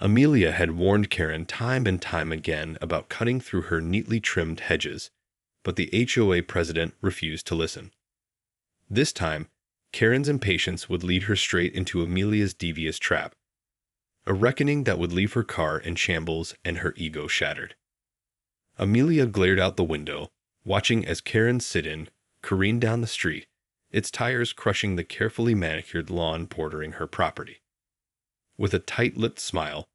Amelia had warned Karen time and time again about cutting through her neatly trimmed hedges, but the HOA president refused to listen. This time, Karen's impatience would lead her straight into Amelia's devious trap, a reckoning that would leave her car in shambles and her ego shattered. Amelia glared out the window, watching as Karen's sit-in careened down the street, its tires crushing the carefully manicured lawn bordering her property. With a tight-lipped smile,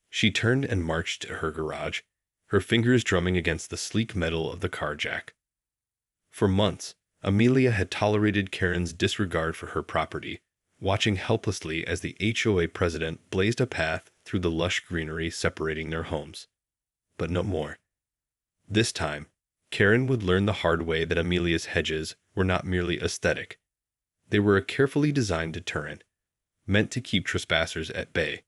she turned and marched to her garage, her fingers drumming against the sleek metal of the car jack. For months, Amelia had tolerated Karen's disregard for her property, watching helplessly as the HOA president blazed a path through the lush greenery separating their homes. But no more. This time, Karen would learn the hard way that Amelia's hedges were not merely aesthetic. They were a carefully designed deterrent, meant to keep trespassers at bay.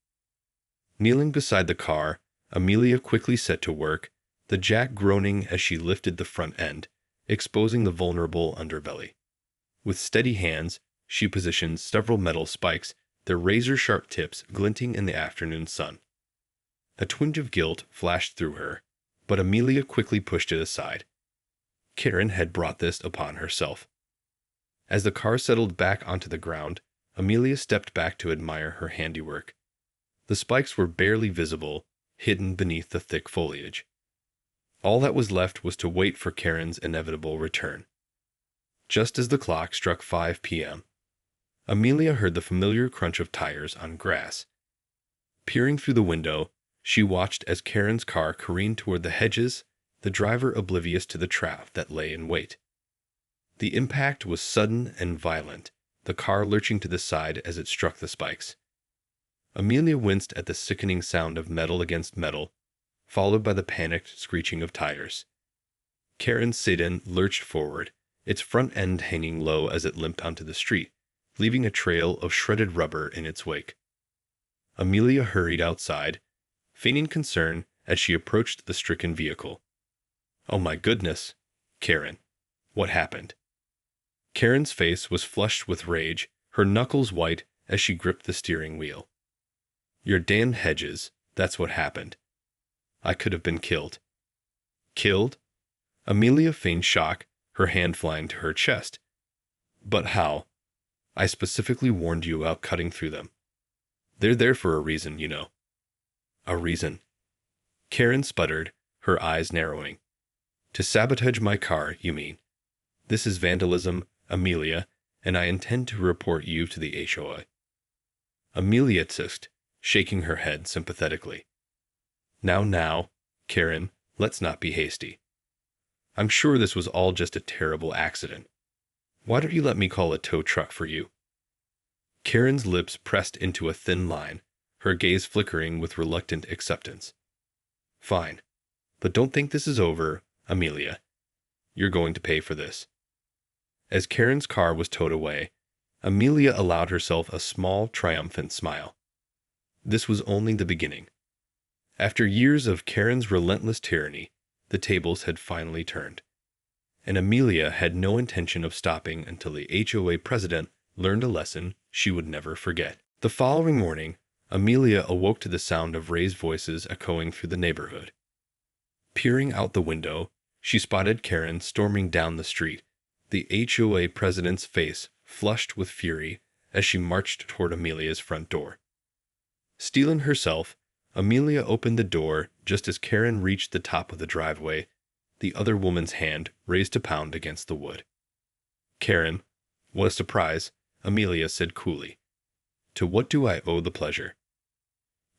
Kneeling beside the car, Amelia quickly set to work, the jack groaning as she lifted the front end, exposing the vulnerable underbelly. With steady hands, she positioned several metal spikes, their razor-sharp tips glinting in the afternoon sun. A twinge of guilt flashed through her, but Amelia quickly pushed it aside. Karen had brought this upon herself. As the car settled back onto the ground, Amelia stepped back to admire her handiwork. The spikes were barely visible, hidden beneath the thick foliage. All that was left was to wait for Karen's inevitable return. Just as the clock struck 5 p.m., Amelia heard the familiar crunch of tires on grass. Peering through the window, she watched as Karen's car careened toward the hedges, the driver oblivious to the trap that lay in wait. The impact was sudden and violent, the car lurching to the side as it struck the spikes. Amelia winced at the sickening sound of metal against metal, followed by the panicked screeching of tires. Karen's sit-in lurched forward, its front end hanging low as it limped onto the street, leaving a trail of shredded rubber in its wake. Amelia hurried outside, feigning concern as she approached the stricken vehicle. "Oh my goodness, Karen, what happened?" Karen's face was flushed with rage, her knuckles white as she gripped the steering wheel. "Your damn hedges, that's what happened. I could have been killed." "Killed?" Amelia feigned shock, her hand flying to her chest. "But how? I specifically warned you about cutting through them. They're there for a reason, you know." "A reason?" Karen sputtered, her eyes narrowing. "To sabotage my car, you mean? This is vandalism, Amelia, and I intend to report you to the HOA." Amelia tisked, shaking her head sympathetically. Now, Karen, let's not be hasty. I'm sure this was all just a terrible accident. Why don't you let me call a tow truck for you?" Karen's lips pressed into a thin line, her gaze flickering with reluctant acceptance. "Fine. But don't think this is over, Amelia. You're going to pay for this." As Karen's car was towed away, Amelia allowed herself a small, triumphant smile. This was only the beginning. After years of Karen's relentless tyranny, the tables had finally turned. And Amelia had no intention of stopping until the HOA president learned a lesson she would never forget. The following morning, Amelia awoke to the sound of raised voices echoing through the neighborhood. Peering out the window, she spotted Karen storming down the street, the HOA president's face flushed with fury as she marched toward Amelia's front door. Steeling herself, Amelia opened the door just as Karen reached the top of the driveway, the other woman's hand raised to pound against the wood. "Karen, what a surprise," Amelia said coolly. "To what do I owe the pleasure?"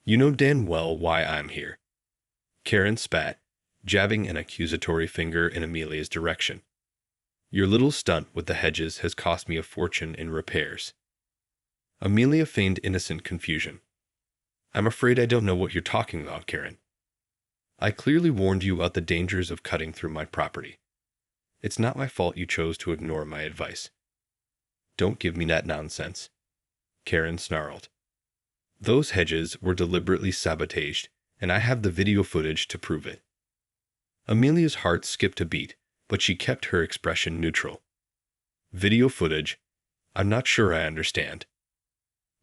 "You know damn well why I'm here." Karen spat, jabbing an accusatory finger in Amelia's direction. "Your little stunt with the hedges has cost me a fortune in repairs." Amelia feigned innocent confusion. "I'm afraid I don't know what you're talking about, Karen. I clearly warned you about the dangers of cutting through my property. It's not my fault you chose to ignore my advice." "Don't give me that nonsense," Karen snarled. "Those hedges were deliberately sabotaged, and I have the video footage to prove it." Amelia's heart skipped a beat, but she kept her expression neutral. "Video footage? I'm not sure I understand."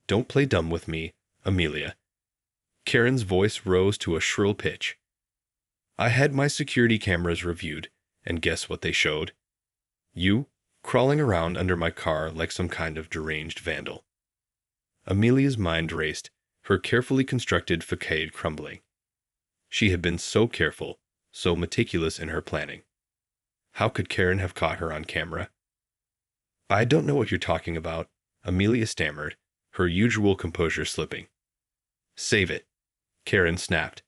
"Don't play dumb with me, Amelia." Karen's voice rose to a shrill pitch. I had my security cameras reviewed, and guess what they showed? You, crawling around under my car like some kind of deranged vandal. Amelia's mind raced, her carefully constructed facade crumbling. She had been so careful, so meticulous in her planning. How could Karen have caught her on camera? I don't know what you're talking about, Amelia stammered, her usual composure slipping. Save it, Karen snapped.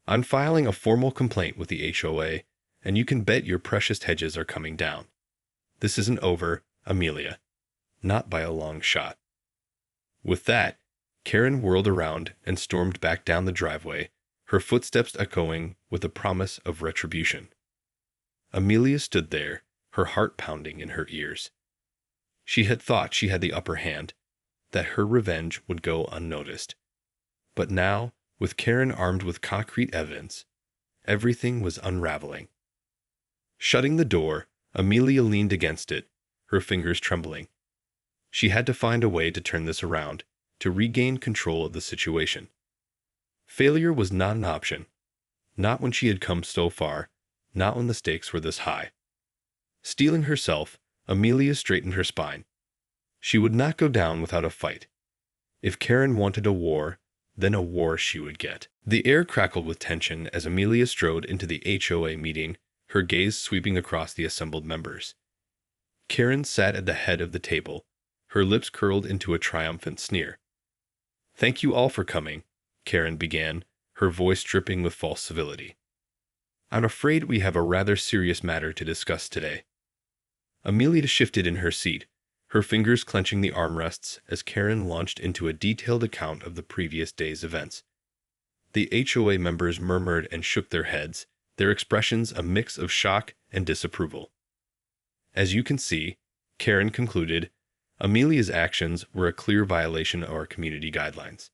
I'm filing a formal complaint with the HOA, and you can bet your precious hedges are coming down. This isn't over, Amelia. Not by a long shot. With that, Karen whirled around and stormed back down the driveway, her footsteps echoing with the promise of retribution. Amelia stood there, her heart pounding in her ears. She had thought she had the upper hand, that her revenge would go unnoticed. But now, with Karen armed with concrete evidence, everything was unraveling. Shutting the door, Amelia leaned against it, her fingers trembling. She had to find a way to turn this around, to regain control of the situation. Failure was not an option. Not when she had come so far, not when the stakes were this high. Steeling herself, Amelia straightened her spine. She would not go down without a fight. If Karen wanted a war, then a war she would get. The air crackled with tension as Amelia strode into the HOA meeting, her gaze sweeping across the assembled members. Karen sat at the head of the table, her lips curled into a triumphant sneer. Thank you all for coming, Karen began, her voice dripping with false civility. I'm afraid we have a rather serious matter to discuss today. Amelia shifted in her seat, her fingers clenching the armrests as Karen launched into a detailed account of the previous day's events. The HOA members murmured and shook their heads, their expressions a mix of shock and disapproval. As you can see, Karen concluded, Amelia's actions were a clear violation of our community guidelines.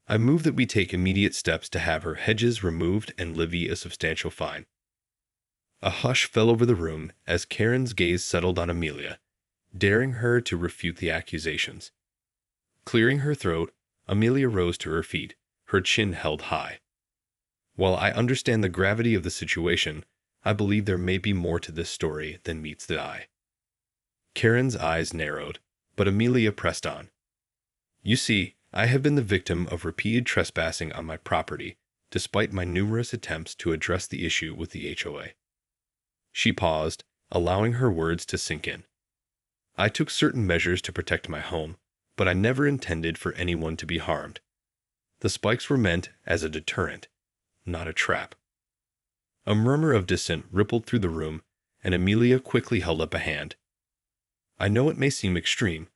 I move that we take immediate steps to have her hedges removed and levy a substantial fine. A hush fell over the room as Karen's gaze settled on Amelia, daring her to refute the accusations. Clearing her throat, Amelia rose to her feet, her chin held high. While I understand the gravity of the situation, I believe there may be more to this story than meets the eye. Karen's eyes narrowed, but Amelia pressed on. You see, I have been the victim of repeated trespassing on my property, despite my numerous attempts to address the issue with the HOA. She paused, allowing her words to sink in. I took certain measures to protect my home, but I never intended for anyone to be harmed. The spikes were meant as a deterrent, not a trap. A murmur of dissent rippled through the room, and Amelia quickly held up a hand. I know it may seem extreme,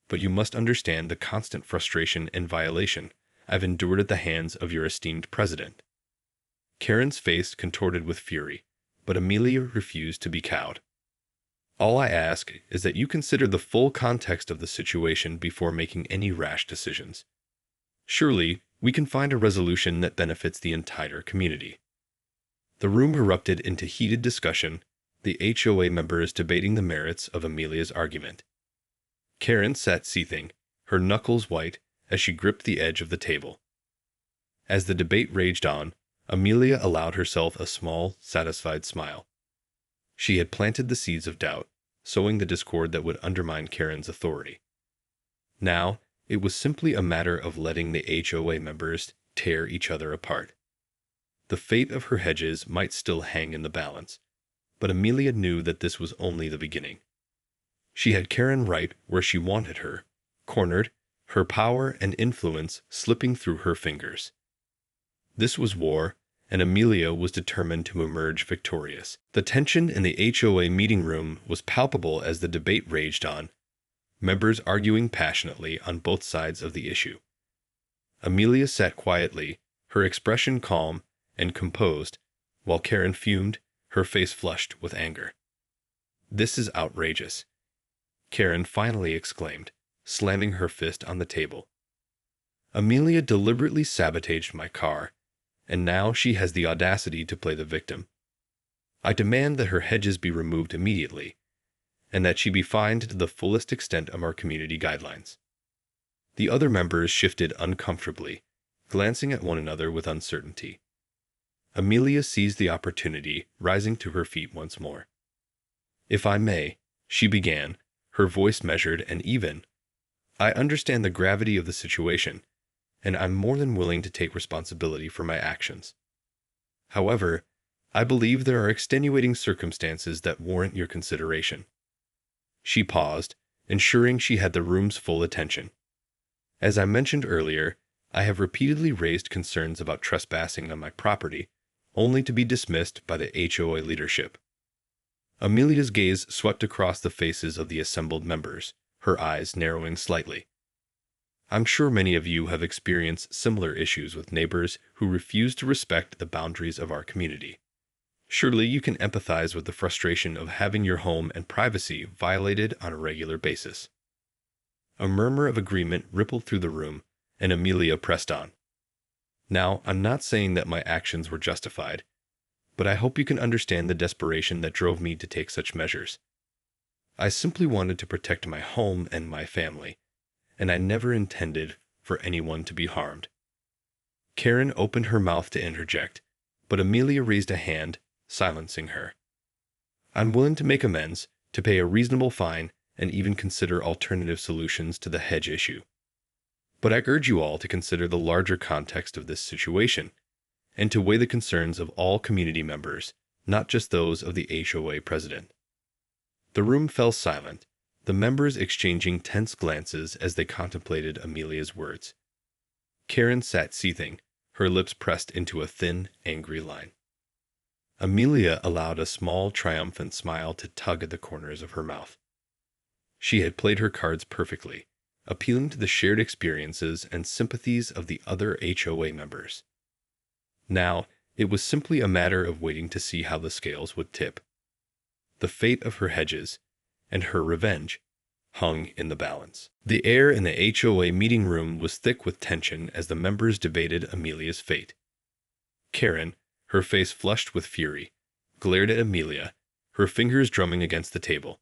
but you must understand the constant frustration and violation I've endured at the hands of your esteemed president. Karen's face contorted with fury, but Amelia refused to be cowed. All I ask is that you consider the full context of the situation before making any rash decisions. Surely, we can find a resolution that benefits the entire community. The room erupted into heated discussion, the HOA members debating the merits of Amelia's argument. Karen sat seething, her knuckles white, as she gripped the edge of the table. As the debate raged on, Amelia allowed herself a small, satisfied smile. She had planted the seeds of doubt, sowing the discord that would undermine Karen's authority. Now, it was simply a matter of letting the HOA members tear each other apart. The fate of her hedges might still hang in the balance, but Amelia knew that this was only the beginning. She had Karen right where she wanted her, cornered, her power and influence slipping through her fingers. This was war, and Amelia was determined to emerge victorious. The tension in the HOA meeting room was palpable as the debate raged on, members arguing passionately on both sides of the issue. Amelia sat quietly, her expression calm and composed, while Karen fumed, her face flushed with anger. This is outrageous, Karen finally exclaimed, slamming her fist on the table. Amelia deliberately sabotaged my car, and now she has the audacity to play the victim. I demand that her hedges be removed immediately, and that she be fined to the fullest extent of our community guidelines. The other members shifted uncomfortably, glancing at one another with uncertainty. Amelia seized the opportunity, rising to her feet once more. "If I may," she began, her voice measured and even. "I understand the gravity of the situation, and I'm more than willing to take responsibility for my actions. However, I believe there are extenuating circumstances that warrant your consideration." She paused, ensuring she had the room's full attention. "As I mentioned earlier, I have repeatedly raised concerns about trespassing on my property, only to be dismissed by the HOA leadership." Amelia's gaze swept across the faces of the assembled members, her eyes narrowing slightly. "I'm sure many of you have experienced similar issues with neighbors who refuse to respect the boundaries of our community. Surely you can empathize with the frustration of having your home and privacy violated on a regular basis." A murmur of agreement rippled through the room, and Amelia pressed on. "Now, I'm not saying that my actions were justified, but I hope you can understand the desperation that drove me to take such measures. I simply wanted to protect my home and my family, and I never intended for anyone to be harmed." Karen opened her mouth to interject, but Amelia raised a hand, silencing her. "I'm willing to make amends, to pay a reasonable fine, and even consider alternative solutions to the Hedge issue. But I urge you all to consider the larger context of this situation, and to weigh the concerns of all community members, not just those of the HOA president." The room fell silent, the members exchanging tense glances as they contemplated Amelia's words. Karen sat seething, her lips pressed into a thin, angry line. Amelia allowed a small, triumphant smile to tug at the corners of her mouth. She had played her cards perfectly, appealing to the shared experiences and sympathies of the other HOA members. Now, it was simply a matter of waiting to see how the scales would tip. The fate of her hedges, and her revenge, hung in the balance. The air in the HOA meeting room was thick with tension as the members debated Amelia's fate. Karen, her face flushed with fury, glared at Amelia, her fingers drumming against the table.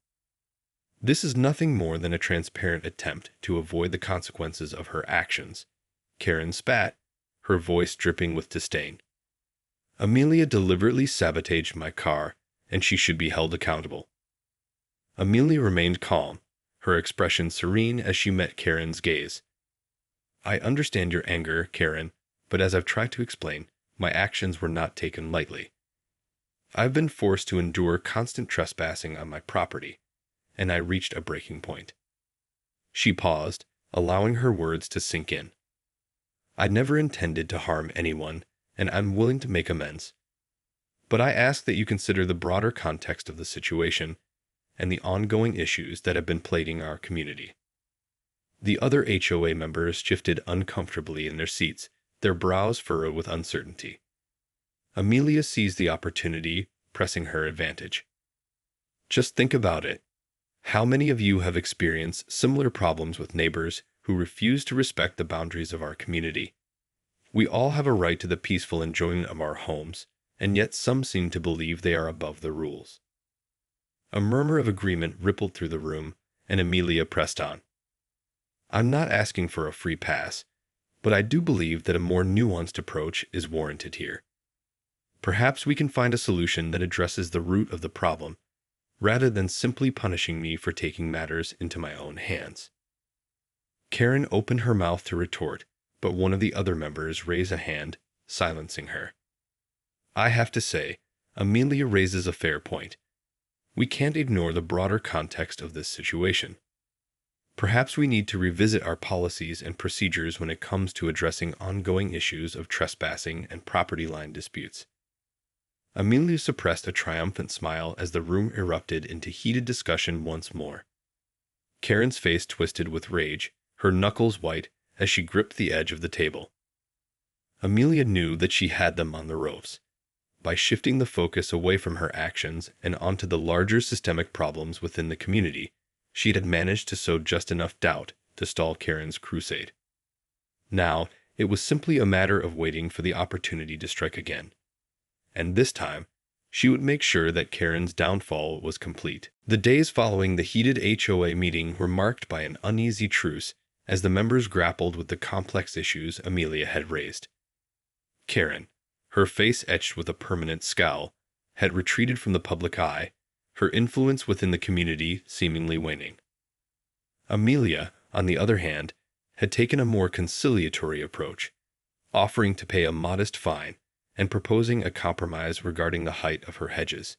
"This is nothing more than a transparent attempt to avoid the consequences of her actions," Karen spat, her voice dripping with disdain. "Amelia deliberately sabotaged my car, and she should be held accountable." Amelia remained calm, her expression serene as she met Karen's gaze. "I understand your anger, Karen, but as I've tried to explain, my actions were not taken lightly. I've been forced to endure constant trespassing on my property, and I reached a breaking point." She paused, allowing her words to sink in. "I never intended to harm anyone, and I'm willing to make amends. But I ask that you consider the broader context of the situation and the ongoing issues that have been plaguing our community." The other HOA members shifted uncomfortably in their seats, their brows furrowed with uncertainty. Amelia seized the opportunity, pressing her advantage. "Just think about it. How many of you have experienced similar problems with neighbors who refuse to respect the boundaries of our community? We all have a right to the peaceful enjoyment of our homes, and yet some seem to believe they are above the rules." A murmur of agreement rippled through the room, and Amelia pressed on. "I'm not asking for a free pass, but I do believe that a more nuanced approach is warranted here. Perhaps we can find a solution that addresses the root of the problem, rather than simply punishing me for taking matters into my own hands." Karen opened her mouth to retort, but one of the other members raised a hand, silencing her. "I have to say, Amelia raises a fair point. We can't ignore the broader context of this situation. Perhaps we need to revisit our policies and procedures when it comes to addressing ongoing issues of trespassing and property line disputes." Amelia suppressed a triumphant smile as the room erupted into heated discussion once more. Karen's face twisted with rage, her knuckles white as she gripped the edge of the table. Amelia knew that she had them on the ropes. By shifting the focus away from her actions and onto the larger systemic problems within the community, she had managed to sow just enough doubt to stall Karen's crusade. Now, it was simply a matter of waiting for the opportunity to strike again. And this time, she would make sure that Karen's downfall was complete. The days following the heated HOA meeting were marked by an uneasy truce as the members grappled with the complex issues Amelia had raised. Karen, her face etched with a permanent scowl, had retreated from the public eye, her influence within the community seemingly waning. Amelia, on the other hand, had taken a more conciliatory approach, offering to pay a modest fine and proposing a compromise regarding the height of her hedges.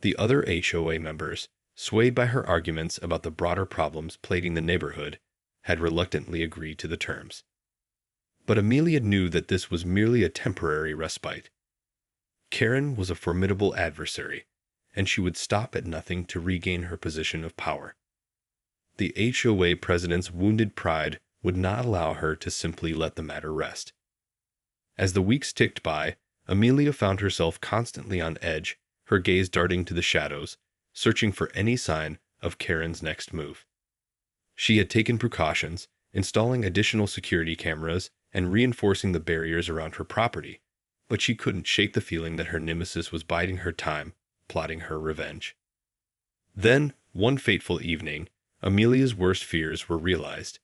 The other HOA members, swayed by her arguments about the broader problems plaguing the neighborhood, had reluctantly agreed to the terms. But Amelia knew that this was merely a temporary respite. Karen was a formidable adversary, and she would stop at nothing to regain her position of power. The HOA president's wounded pride would not allow her to simply let the matter rest. As the weeks ticked by, Amelia found herself constantly on edge, her gaze darting to the shadows, searching for any sign of Karen's next move. She had taken precautions, installing additional security cameras and reinforcing the barriers around her property, but she couldn't shake the feeling that her nemesis was biding her time, plotting her revenge. Then, one fateful evening, Amelia's worst fears were realized.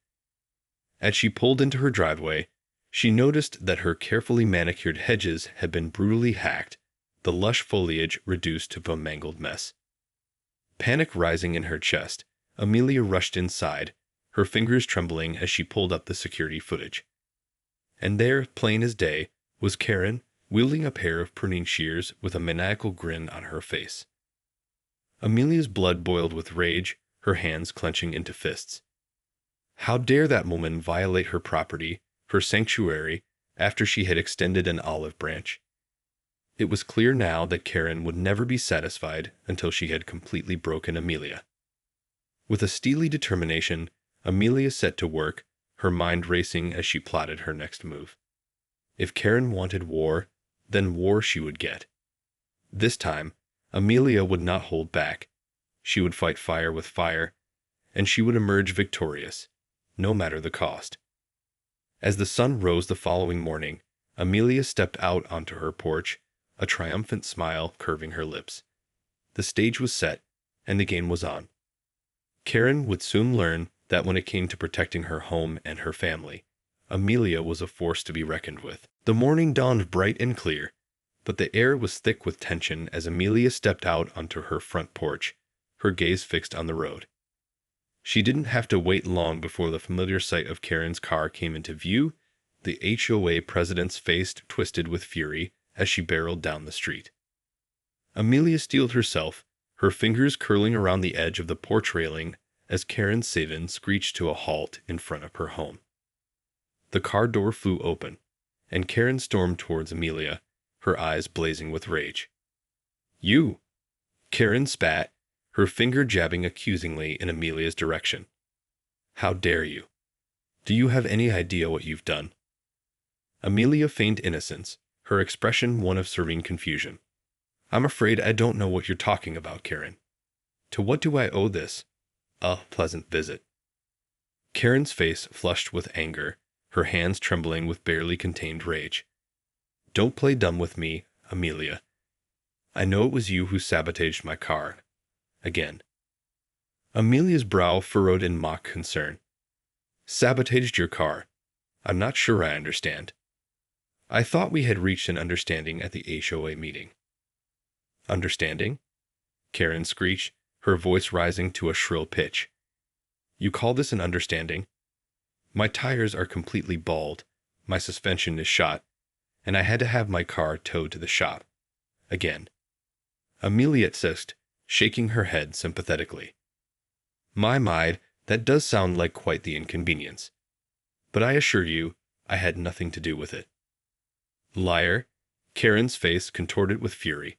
As she pulled into her driveway, she noticed that her carefully manicured hedges had been brutally hacked, the lush foliage reduced to a mangled mess. Panic rising in her chest, Amelia rushed inside, her fingers trembling as she pulled up the security footage. And there, plain as day, was Karen, wielding a pair of pruning shears with a maniacal grin on her face. Amelia's blood boiled with rage, her hands clenching into fists. How dare that woman violate her property, her sanctuary, after she had extended an olive branch? It was clear now that Karen would never be satisfied until she had completely broken Amelia. With a steely determination, Amelia set to work, her mind racing as she plotted her next move. If Karen wanted war, then war she would get. This time, Amelia would not hold back. She would fight fire with fire, and she would emerge victorious, no matter the cost. As the sun rose the following morning, Amelia stepped out onto her porch, a triumphant smile curving her lips. The stage was set, and the game was on. Karen would soon learn that when it came to protecting her home and her family, Amelia was a force to be reckoned with. The morning dawned bright and clear, but the air was thick with tension as Amelia stepped out onto her front porch, her gaze fixed on the road. She didn't have to wait long before the familiar sight of Karen's car came into view, the HOA president's face twisted with fury as she barreled down the street. Amelia steeled herself, her fingers curling around the edge of the porch railing as Karen's sedan screeched to a halt in front of her home. The car door flew open, and Karen stormed towards Amelia, her eyes blazing with rage. "You!" Karen spat, her finger jabbing accusingly in Amelia's direction. "How dare you? Do you have any idea what you've done?" Amelia feigned innocence, her expression one of serene confusion. "I'm afraid I don't know what you're talking about, Karen. To what do I owe this? A pleasant visit." Karen's face flushed with anger, her hands trembling with barely contained rage. "Don't play dumb with me, Amelia. I know it was you who sabotaged my car. Again." Amelia's brow furrowed in mock concern. "Sabotaged your car? I'm not sure I understand. I thought we had reached an understanding at the HOA meeting." "Understanding?" Karen screeched, her voice rising to a shrill pitch. "You call this an understanding? My tires are completely bald, my suspension is shot, and I had to have my car towed to the shop. Again." Amelia hissed, shaking her head sympathetically. My, that does sound like quite the inconvenience. But I assure you, I had nothing to do with it." "Liar!" Karen's face contorted with fury.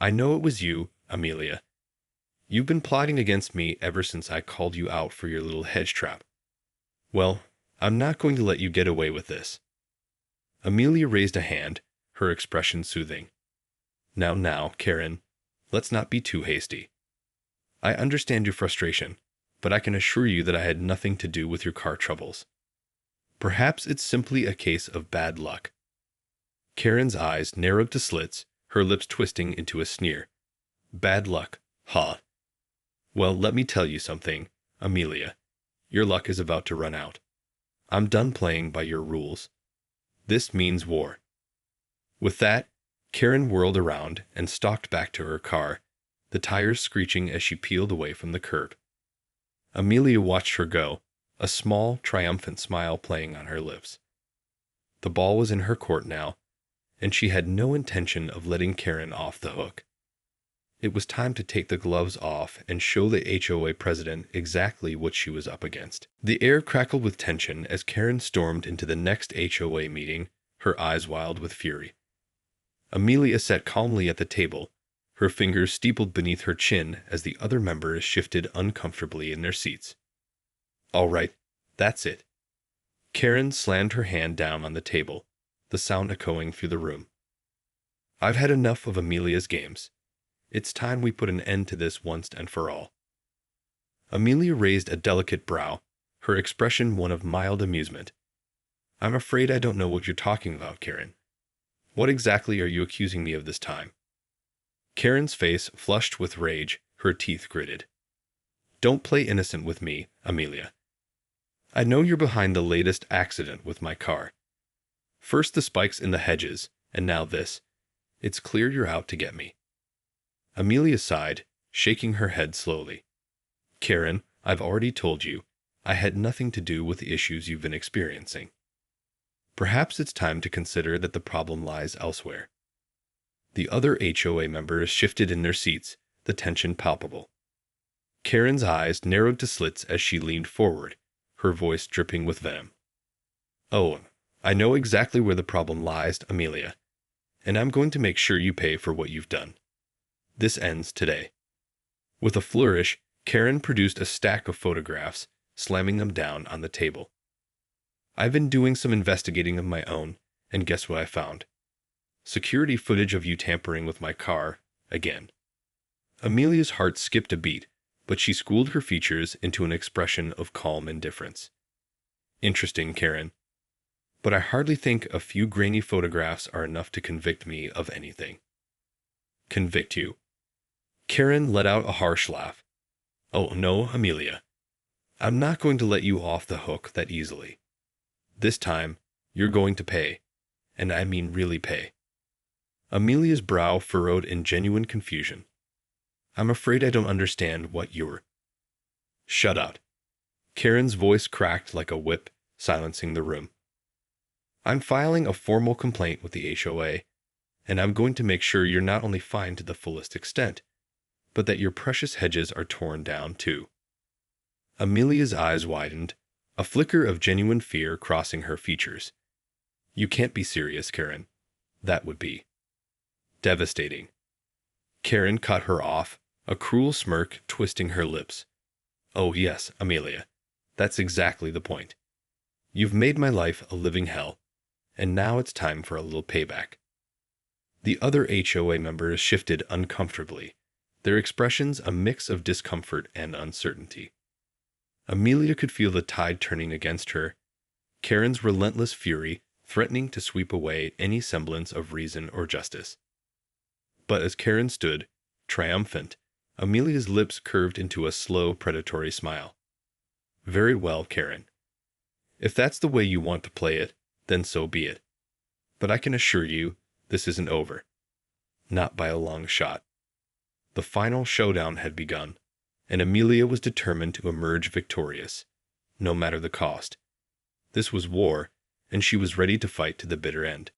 "I know it was you, Amelia. You've been plotting against me ever since I called you out for your little hedge trap. Well, I'm not going to let you get away with this." Amelia raised a hand, her expression soothing. Now, Karen, let's not be too hasty. I understand your frustration, but I can assure you that I had nothing to do with your car troubles. Perhaps it's simply a case of bad luck." Karen's eyes narrowed to slits, her lips twisting into a sneer. "Bad luck, huh? Well, let me tell you something, Amelia. Your luck is about to run out. I'm done playing by your rules. This means war." With that, Karen whirled around and stalked back to her car, the tires screeching as she peeled away from the curb. Amelia watched her go, a small, triumphant smile playing on her lips. The ball was in her court now, and she had no intention of letting Karen off the hook. It was time to take the gloves off and show the HOA president exactly what she was up against. The air crackled with tension as Karen stormed into the next HOA meeting, her eyes wild with fury. Amelia sat calmly at the table, her fingers steepled beneath her chin as the other members shifted uncomfortably in their seats. "All right, that's it." Karen slammed her hand down on the table, the sound echoing through the room. "I've had enough of Amelia's games. It's time we put an end to this once and for all." Amelia raised a delicate brow, her expression one of mild amusement. "I'm afraid I don't know what you're talking about, Karen. What exactly are you accusing me of this time?" Karen's face flushed with rage, her teeth gritted. "Don't play innocent with me, Amelia. I know you're behind the latest accident with my car. First the spikes in the hedges, and now this. It's clear you're out to get me." Amelia sighed, shaking her head slowly. "Karen, I've already told you, I had nothing to do with the issues you've been experiencing. Perhaps it's time to consider that the problem lies elsewhere." The other HOA members shifted in their seats, the tension palpable. Karen's eyes narrowed to slits as she leaned forward, her voice dripping with venom. "Oh, I know exactly where the problem lies, Amelia, and I'm going to make sure you pay for what you've done. This ends today." With a flourish, Karen produced a stack of photographs, slamming them down on the table. "I've been doing some investigating of my own, and guess what I found? Security footage of you tampering with my car, again." Amelia's heart skipped a beat, but she schooled her features into an expression of calm indifference. "Interesting, Karen. But I hardly think a few grainy photographs are enough to convict me of anything." "Convict you?" Karen let out a harsh laugh. "Oh, no, Amelia. I'm not going to let you off the hook that easily. This time, you're going to pay, and I mean really pay." Amelia's brow furrowed in genuine confusion. "I'm afraid I don't understand what you're—" "Shut up." Karen's voice cracked like a whip, silencing the room. "I'm filing a formal complaint with the HOA, and I'm going to make sure you're not only fined to the fullest extent, but that your precious hedges are torn down too." Amelia's eyes widened, a flicker of genuine fear crossing her features. "You can't be serious, Karen. That would be devastating." Karen cut her off, a cruel smirk twisting her lips. "Oh yes, Amelia. That's exactly the point. You've made my life a living hell, and now it's time for a little payback." The other HOA members shifted uncomfortably, their expressions a mix of discomfort and uncertainty. Amelia could feel the tide turning against her, Karen's relentless fury threatening to sweep away any semblance of reason or justice. But as Karen stood, triumphant, Amelia's lips curved into a slow, predatory smile. "Very well, Karen. If that's the way you want to play it, then so be it. But I can assure you, this isn't over. Not by a long shot." The final showdown had begun, and Amelia was determined to emerge victorious, no matter the cost. This was war, and she was ready to fight to the bitter end.